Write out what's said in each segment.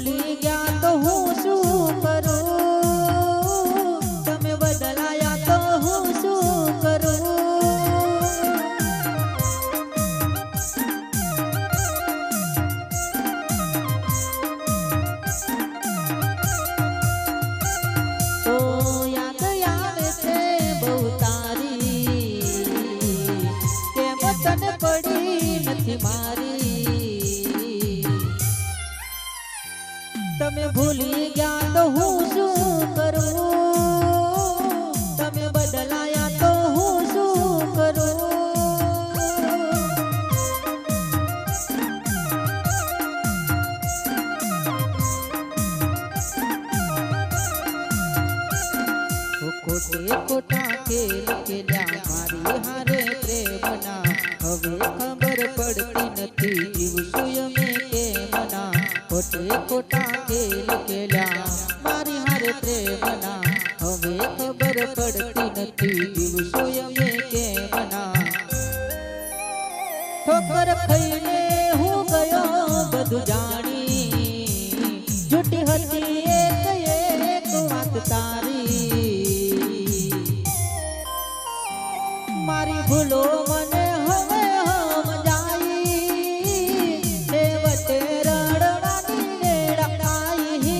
ભૂલી ગયા તો હું શું કરું, તમે બદલાયા તો હું શું કરું. તો યાદ આવે છે બહુ તારી, કેમ તને પડી નથી મારી. તમે ભૂલી ગયા તો હું શું કરું, તમે બદલાયા તો હું શું કરું. ખોટે ખોટા ખેલ ખેલ્યા મારી હારે પ્રેમના, હવે ખબર પડતી નથી જીવશું અમે કેમના. ખોટે ખોટા ખેલ ખેલ્યા મારી હારે પ્રેમના, હવે ખબર પડતી નથી જીવશું અમે કેમના. ઠોકર ખાઈને હું ગયો બધું જાણી, જૂઠી હતી એક વાત તારી. મારી ભૂલો મને હવે સમજાઈ, દેવતે રડવાની વેળ આવી.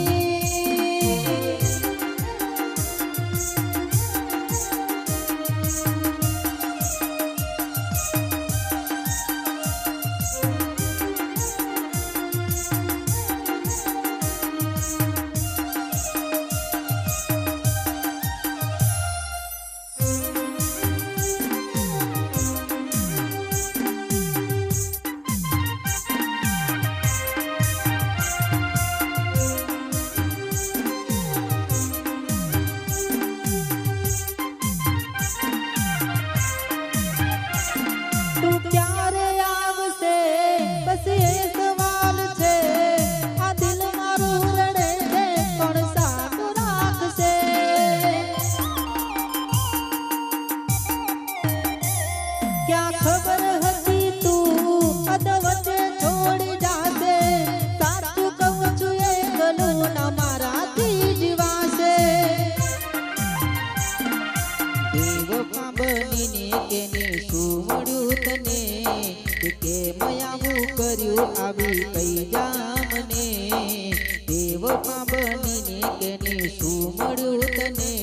क्या खबर હતી તું અદવચ્ચે છોડી જાશે, સાચું કહું છું એકલું ના મારાથી જીવાશે. દેવમાં બનીને કેને શું મળ્યું તને, કે કેમ આવું કર્યું આવી કઈ જા મને. દેવમાં બનીને કેને શું મળ્યું તને,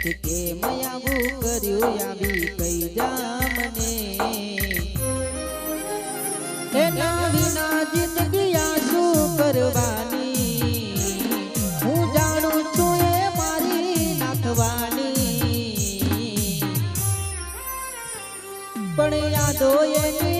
કે કેમ આવું કર્યું આવી કઈ જા મને. એના વિના જિંદગી આ શું કરવાની, હું જાણું છું એ મારી નાખવાની. પણ યાદો એની